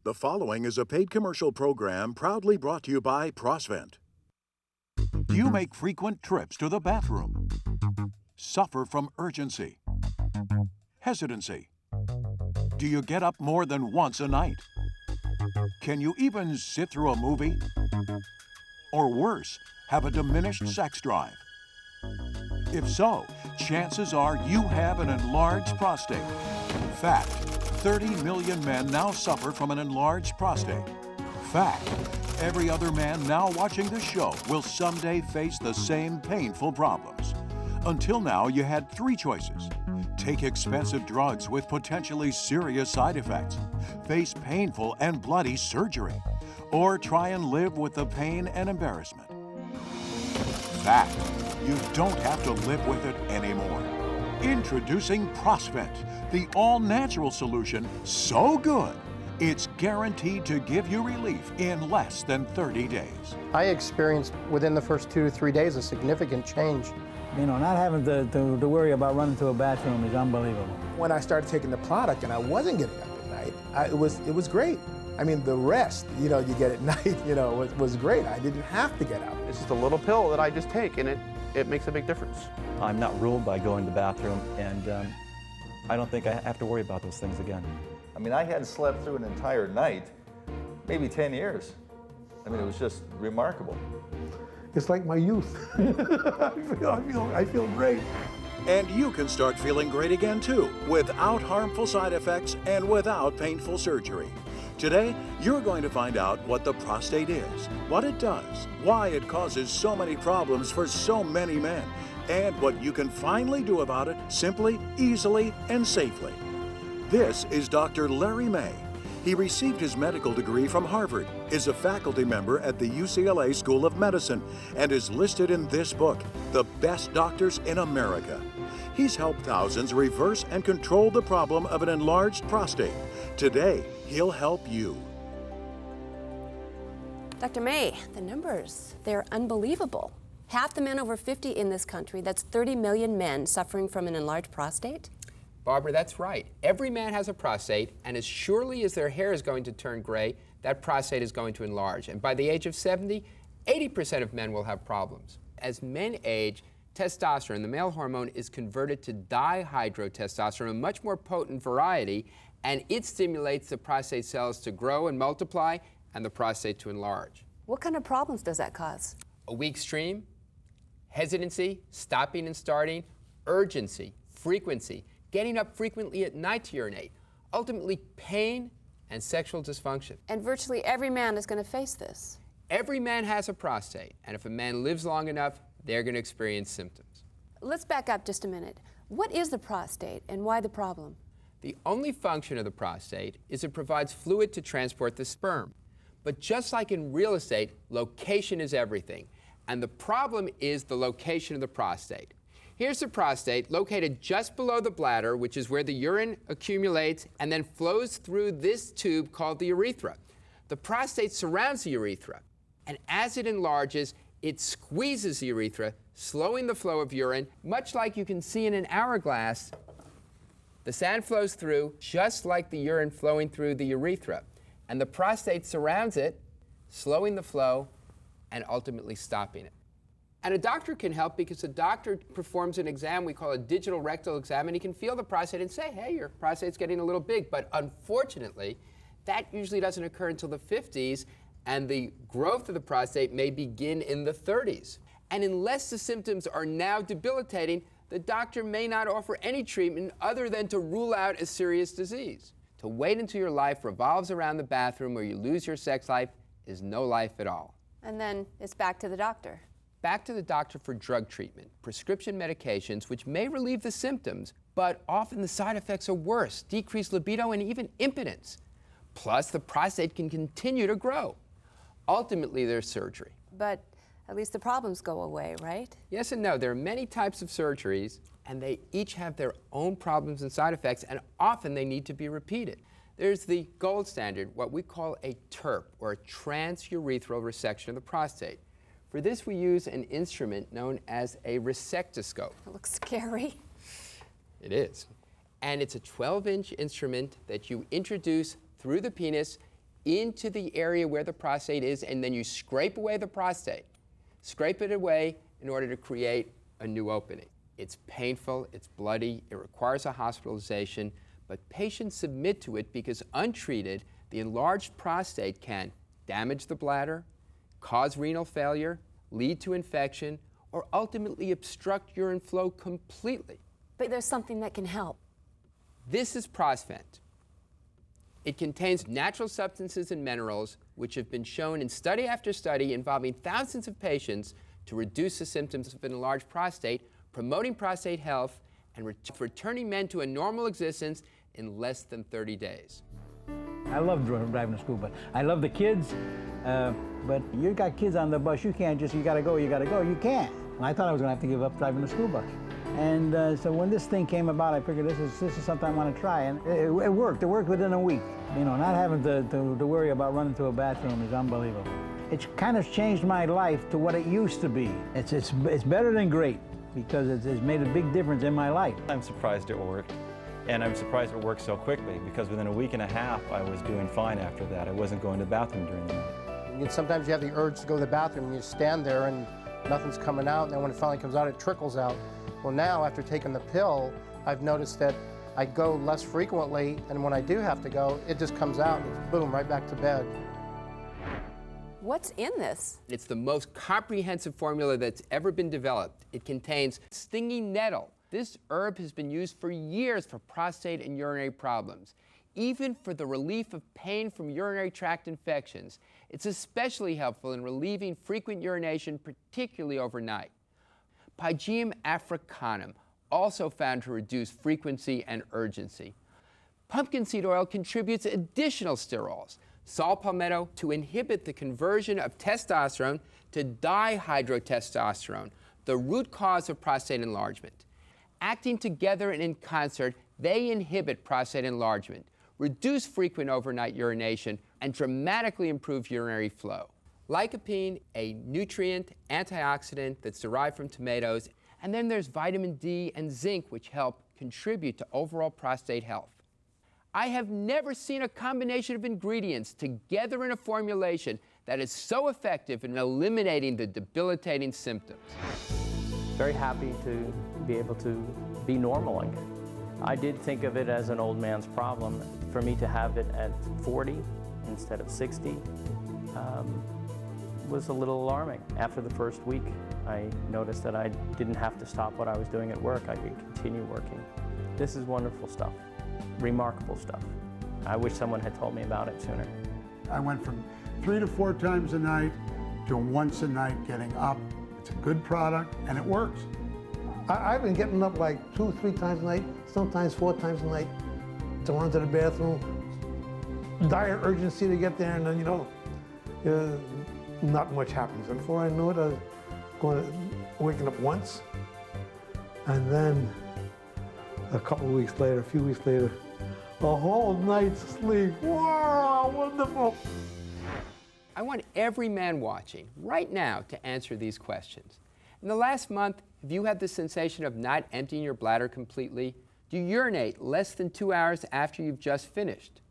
The following is a paid commercial program proudly brought to you by Prosvent. Do you make frequent trips to the bathroom? Suffer from urgency? Hesitancy? Do you get up more than once a night? Can you even sit through a movie? Or worse, have a diminished sex drive? If so, chances are you have an enlarged prostate. Fact: 30 million men now suffer from an enlarged prostate. Fact: every other man now watching this show will someday face the same painful problems. Until now, you had three choices: take expensive drugs with potentially serious side effects, face painful and bloody surgery, or try and live with the pain and embarrassment. Fact: you don't have to live with it anymore. Introducing Prosvent, the all-natural solution so good, it's guaranteed to give you relief in less than 30 days. I experienced within the first 2 to 3 days a significant change. You know, not having to worry about running to a bathroom is unbelievable. When I started taking the product and I wasn't getting up at night, it was great. I mean, the rest, you get at night, was great. I didn't have to get up. It's just a little pill that I just take, and it makes a big difference. I'm not ruled by going to the bathroom, and I don't think I have to worry about those things again. I mean, I hadn't slept through an entire night, maybe 10 years. I mean, it was just remarkable. It's like my youth. I feel great. And you can start feeling great again too, without harmful side effects and without painful surgery. Today, you're going to find out what the prostate is, what it does, why it causes so many problems for so many men, and what you can finally do about it simply, easily, and safely. This is Dr. Larry May. He received his medical degree from Harvard, is a faculty member at the UCLA School of Medicine, and is listed in this book, The Best Doctors in America. He's helped thousands reverse and control the problem of an enlarged prostate. Today, he'll help you. Dr. May, the numbers, they're unbelievable. Half the men over 50 in this country, that's 30 million men suffering from an enlarged prostate? Barbara, that's right. Every man has a prostate, and as surely as their hair is going to turn gray, that prostate is going to enlarge. And by the age of 70, 80% of men will have problems. As men age, testosterone, the male hormone, is converted to dihydrotestosterone, a much more potent variety, and it stimulates the prostate cells to grow and multiply and the prostate to enlarge. What kind of problems does that cause? A weak stream, hesitancy, stopping and starting, urgency, frequency, getting up frequently at night to urinate, ultimately pain and sexual dysfunction. And virtually every man is going to face this. Every man has a prostate, and if a man lives long enough, they're going to experience symptoms. Let's back up just a minute. What is the prostate and why the problem? The only function of the prostate is it provides fluid to transport the sperm. But just like in real estate, location is everything. And the problem is the location of the prostate. Here's the prostate located just below the bladder, which is where the urine accumulates and then flows through this tube called the urethra. The prostate surrounds the urethra, and as it enlarges, it squeezes the urethra, slowing the flow of urine, much like you can see in an hourglass. The sand flows through just like the urine flowing through the urethra, and the prostate surrounds it, slowing the flow and ultimately stopping it. And a doctor can help because a doctor performs an exam we call a digital rectal exam, and he can feel the prostate and say, hey, your prostate's getting a little big. But unfortunately, that usually doesn't occur until the 50s, and the growth of the prostate may begin in the 30s. And unless the symptoms are now debilitating, the doctor may not offer any treatment other than to rule out a serious disease. To wait until your life revolves around the bathroom or you lose your sex life is no life at all. And then it's back to the doctor. Back to the doctor for drug treatment, prescription medications which may relieve the symptoms, but often the side effects are worse, decreased libido and even impotence. Plus, the prostate can continue to grow. Ultimately, there's surgery. But at least the problems go away, right? Yes and no. There are many types of surgeries, and they each have their own problems and side effects, and often they need to be repeated. There's the gold standard, what we call a TURP, or a transurethral resection of the prostate. For this, we use an instrument known as a resectoscope. It looks scary. It is. And it's a 12-inch instrument that you introduce through the penis into the area where the prostate is, and then you scrape away the prostate. Scrape it away in order to create a new opening. It's painful, it's bloody, it requires a hospitalization, but patients submit to it because untreated, the enlarged prostate can damage the bladder, cause renal failure, lead to infection, or ultimately obstruct urine flow completely. But there's something that can help. This is Prosvent. It contains natural substances and minerals which have been shown in study after study involving thousands of patients to reduce the symptoms of an enlarged prostate, promoting prostate health, and returning men to a normal existence in less than 30 days. I love driving to school, but I love the kids. But you got kids on the bus, you can't just, you gotta go, you can't. And I thought I was gonna have to give up driving the school bus. And so when this thing came about, I figured this is something I want to try, and it worked. It worked within a week. You know, not having to worry about running to a bathroom is unbelievable. It's kind of changed my life to what it used to be. It's better than great, because it's made a big difference in my life. I'm surprised it worked, and I'm surprised it worked so quickly, because within a week and a half, I was doing fine after that. I wasn't going to the bathroom during the night. And sometimes you have the urge to go to the bathroom, and you stand there and nothing's coming out, and then when it finally comes out, it trickles out. Well, now, after taking the pill, I've noticed that I go less frequently, and when I do have to go, it just comes out, and it's boom, right back to bed. What's in this? It's the most comprehensive formula that's ever been developed. It contains stinging nettle. This herb has been used for years for prostate and urinary problems. Even for the relief of pain from urinary tract infections, it's especially helpful in relieving frequent urination, particularly overnight. Pygeum africanum, also found to reduce frequency and urgency. Pumpkin seed oil contributes additional sterols. Saw palmetto to inhibit the conversion of testosterone to dihydrotestosterone, the root cause of prostate enlargement. Acting together and in concert, they inhibit prostate enlargement, reduce frequent overnight urination, and dramatically improve urinary flow. Lycopene, a nutrient antioxidant that's derived from tomatoes, and then there's vitamin D and zinc, which help contribute to overall prostate health. I have never seen a combination of ingredients together in a formulation that is so effective in eliminating the debilitating symptoms. Very happy to be able to be normal again. I did think of it as an old man's problem. For me to have it at 40 instead of 60 was a little alarming. After the first week, I noticed that I didn't have to stop what I was doing at work. I could continue working. This is wonderful stuff, remarkable stuff. I wish someone had told me about it sooner. I went from 3 to 4 times a night to once a night getting up. It's a good product, and it works. I've been getting up like 2 or 3 times a night, sometimes 4 times a night, to run to the bathroom. Dire urgency to get there, and then, you know, not much happens. And before I know it, I was waking up once, and then a couple of weeks later, a few weeks later, a whole night's sleep. Wow, wonderful. I want every man watching right now to answer these questions. In the last month, have you had the sensation of not emptying your bladder completely? Do you urinate less than 2 hours after you've just finished?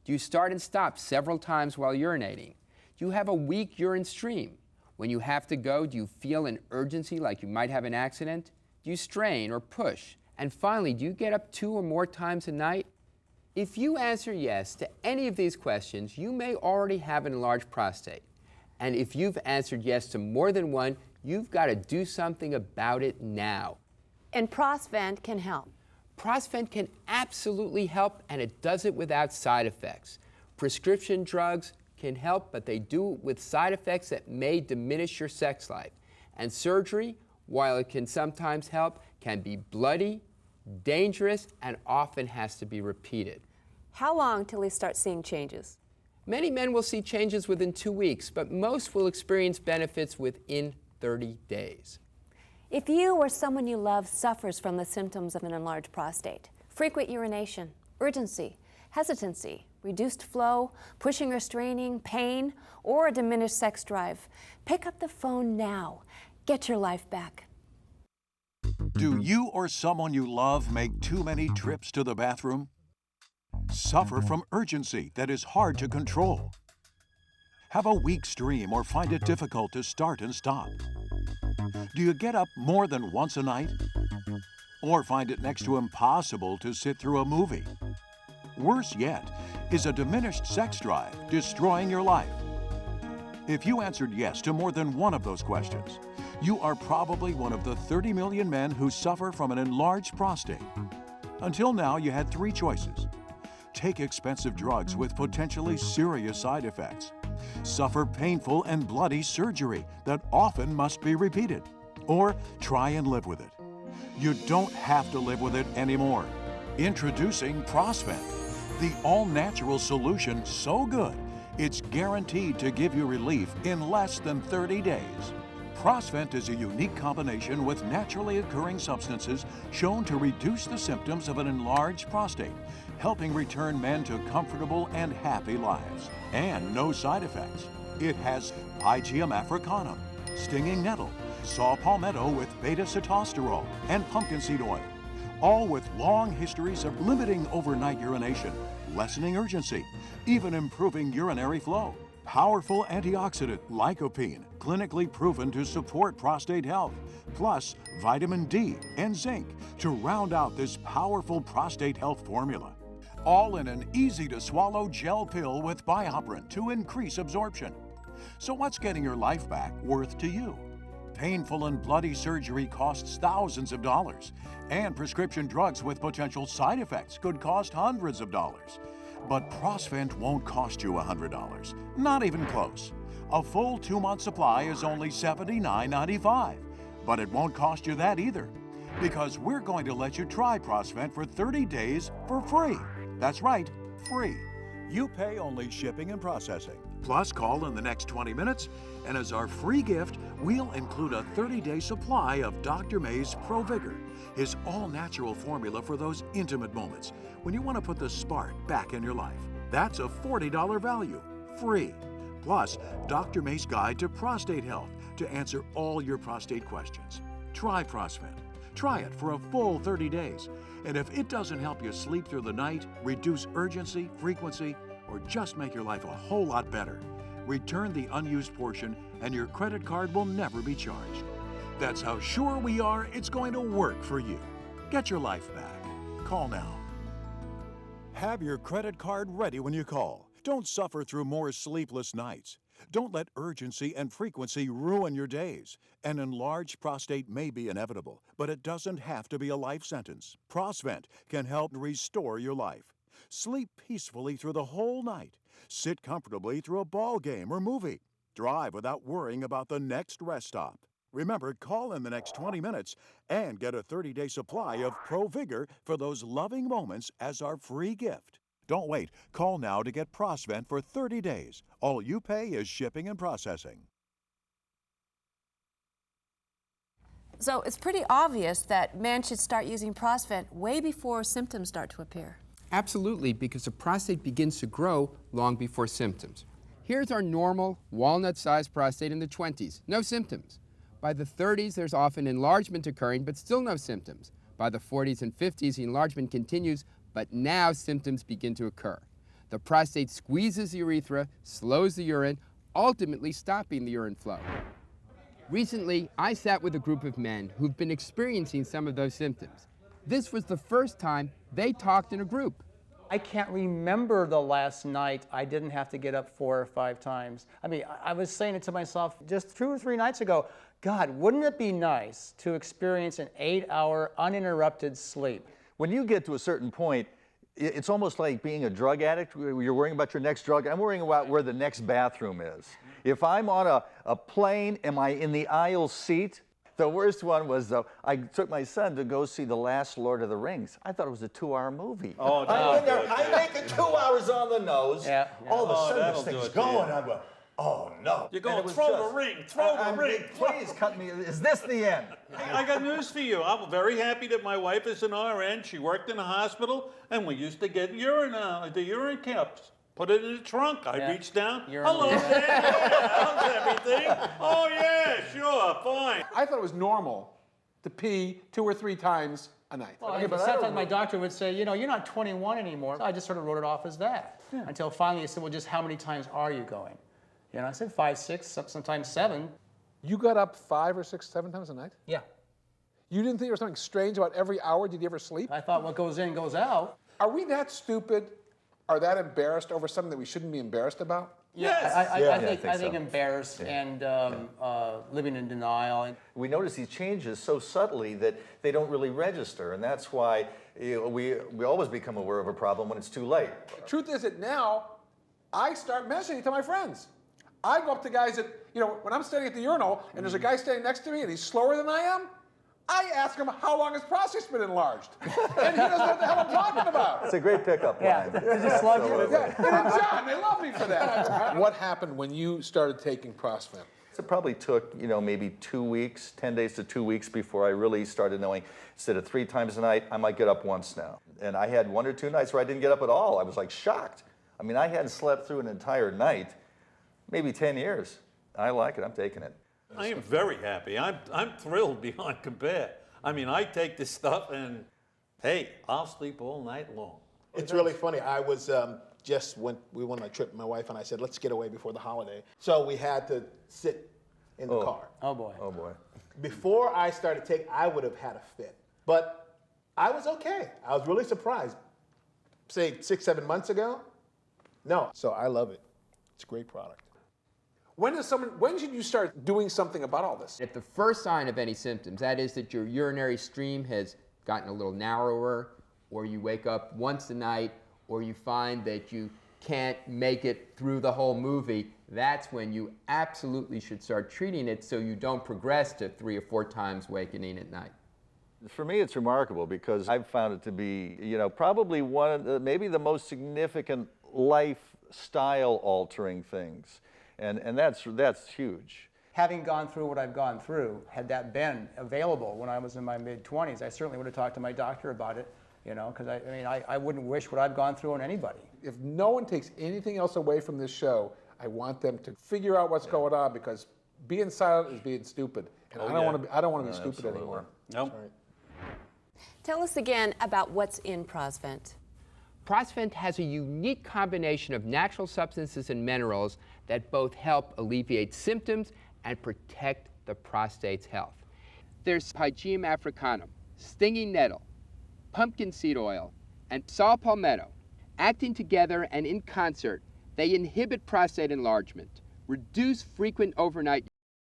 Do you start and stop several times while urinating? Do you have a weak urine stream? When you have to go, do you feel an urgency like you might have an accident? Do you strain or push? And finally, do you get up 2 or more times a night? If you answer yes to any of these questions, you may already have an enlarged prostate. And if you've answered yes to more than one, you've got to do something about it now. And Prosvent can help. Prosvent can absolutely help, and it does it without side effects. Prescription drugs can help, but they do it with side effects that may diminish your sex life. And surgery, while it can sometimes help, can be bloody, dangerous, and often has to be repeated. How long till we start seeing changes? Many men will see changes within 2 weeks, but most will experience benefits within 30 days. If you or someone you love suffers from the symptoms of an enlarged prostate, frequent urination, urgency, hesitancy, reduced flow, pushing or straining, pain, or a diminished sex drive, pick up the phone now. Get your life back. Do you or someone you love make too many trips to the bathroom? Suffer from urgency that is hard to control? Have a weak stream or find it difficult to start and stop? Do you get up more than once a night? Or find it next to impossible to sit through a movie? Worse yet, is a diminished sex drive destroying your life? If you answered yes to more than one of those questions, you are probably one of the 30 million men who suffer from an enlarged prostate. Until now, you had three choices. Take expensive drugs with potentially serious side effects. Suffer painful and bloody surgery that often must be repeated. Or try and live with it. You don't have to live with it anymore. Introducing Prosvent, the all-natural solution so good, it's guaranteed to give you relief in less than 30 days. Prosvent is a unique combination with naturally occurring substances shown to reduce the symptoms of an enlarged prostate, helping return men to comfortable and happy lives. And no side effects. It has Pygeum africanum, stinging nettle, saw palmetto with beta-sitosterol, and pumpkin seed oil, all with long histories of limiting overnight urination, lessening urgency, even improving urinary flow. Powerful antioxidant lycopene, clinically proven to support prostate health, plus vitamin D and zinc to round out this powerful prostate health formula. All in an easy-to-swallow gel pill with bioperin to increase absorption. So what's getting your life back worth to you? Painful and bloody surgery costs thousands of dollars, and prescription drugs with potential side effects could cost hundreds of dollars. But Prosvent won't cost you $100, not even close. A full 2-month supply is only $79.95, but it won't cost you that either, because we're going to let you try Prosvent for 30 days for free. That's right, free. You pay only shipping and processing. Plus, call in the next 20 minutes, and as our free gift, we'll include a 30-day supply of Dr. May's Pro Vigor, his all-natural formula for those intimate moments when you want to put the spark back in your life. That's a $40 value, free. Plus, Dr. May's Guide to Prostate Health to answer all your prostate questions. Try Prosvent. Try it for a full 30 days. And if it doesn't help you sleep through the night, reduce urgency, frequency, or just make your life a whole lot better, return the unused portion and your credit card will never be charged. That's how sure we are it's going to work for you. Get your life back. Call now. Have your credit card ready when you call. Don't suffer through more sleepless nights. Don't let urgency and frequency ruin your days. An enlarged prostate may be inevitable, but it doesn't have to be a life sentence. Prosvent can help restore your life. Sleep peacefully through the whole night. Sit comfortably through a ball game or movie. Drive without worrying about the next rest stop. Remember, call in the next 20 minutes and get a 30-day supply of Pro Vigor for those loving moments as our free gift. Don't wait. Call now to get Prosvent for 30 days. All you pay is shipping and processing. So it's pretty obvious that men should start using Prosvent way before symptoms start to appear. Absolutely, because the prostate begins to grow long before symptoms. Here's our normal walnut-sized prostate in the 20s, no symptoms. By the 30s, there's often enlargement occurring, but still no symptoms. By the 40s and 50s, the enlargement continues, but now symptoms begin to occur. The prostate squeezes the urethra, slows the urine, ultimately stopping the urine flow. Recently, I sat with a group of men who've been experiencing some of those symptoms. This was the first time they talked in a group. I can't remember the last night I didn't have to get up 4 or 5 times. I mean, I was saying it to myself just 2 or 3 nights ago, God, wouldn't it be nice to experience an 8-hour uninterrupted sleep? When you get to a certain point, it's almost like being a drug addict. You're worrying about your next drug. I'm worrying about where the next bathroom is. If I'm on a plane, am I in the aisle seat? The worst one was, though, I took my son to go see The Last Lord of the Rings. I thought it was a 2-hour movie. Oh, no. I make it 2 hours on the nose. Yeah. All of a sudden, this thing's going. I'm going, oh, no. You're going, throw the ring, throw the ring. Please cut me. Is this the end? I got news for you. I'm very happy that my wife is an RN. She worked in a hospital, and we used to get the urine cups. Put it in the trunk. I reached down. Hello, Dad. How's everything? Oh, yeah, sure, fine. I thought it was normal to pee 2 or 3 times a night. Well, sometimes my doctor would say, you know, you're not 21 anymore. I just sort of wrote it off as that. Until finally he said, well, just how many times are you going? You know, I said 5, 6, sometimes 7. You got up 5 or 6, 7 times a night? Yeah. You didn't think there was something strange about every hour? Did you ever sleep? I thought what goes in goes out. Are we that stupid or that embarrassed over something that we shouldn't be embarrassed about? Yes. I think so. embarrassed and living in denial. We notice these changes so subtly that they don't really register, and that's why we always become aware of a problem when it's too late. The truth is that now I start mentioning it to my friends. I go up to guys that, when I'm standing at the urinal and there's a guy standing next to me and he's slower than I am, I ask him how long his prostate's been enlarged. And he doesn't know what the hell I'm talking about. It's a great pickup line. Yeah. And John, they love me for that. What happened when you started taking Prosvent? It probably took, maybe 2 weeks, 10 days to 2 weeks before I really started knowing instead of 3 times a night, I might get up once now. And I had 1 or 2 nights where I didn't get up at all. I was like shocked. I mean, I hadn't slept through an entire night, maybe 10 years. I like it. I'm taking it. I am very happy. I'm thrilled beyond compare. I mean, I take this stuff and, hey, I'll sleep all night long. It's really funny. I was we went on a trip, my wife and I said, let's get away before the holiday. So we had to sit in the car. Oh, boy. Oh, boy. Before I started taking, I would have had a fit. But I was okay. I was really surprised. Say 6, 7 months ago, no. So I love it. It's a great product. When should you start doing something about all this? At the first sign of any symptoms, that is that your urinary stream has gotten a little narrower, or you wake up once a night, or you find that you can't make it through the whole movie, that's when you absolutely should start treating it so you don't progress to 3 or 4 times wakening at night. For me, it's remarkable because I've found it to be, probably maybe the most significant lifestyle-altering things. And that's huge. Having gone through what I've gone through, had that been available when I was in my mid-20s, I certainly would have talked to my doctor about it, because I wouldn't wish what I've gone through on anybody. If no one takes anything else away from this show, I want them to figure out what's going on, because being silent is being stupid. And I don't want to be stupid anymore. Nope. Right. Tell us again about what's in Prosvent. Prosvent has a unique combination of natural substances and minerals that both help alleviate symptoms and protect the prostate's health. There's Pygeum africanum, stinging nettle, pumpkin seed oil, and saw palmetto. Acting together and in concert, they inhibit prostate enlargement, reduce frequent overnight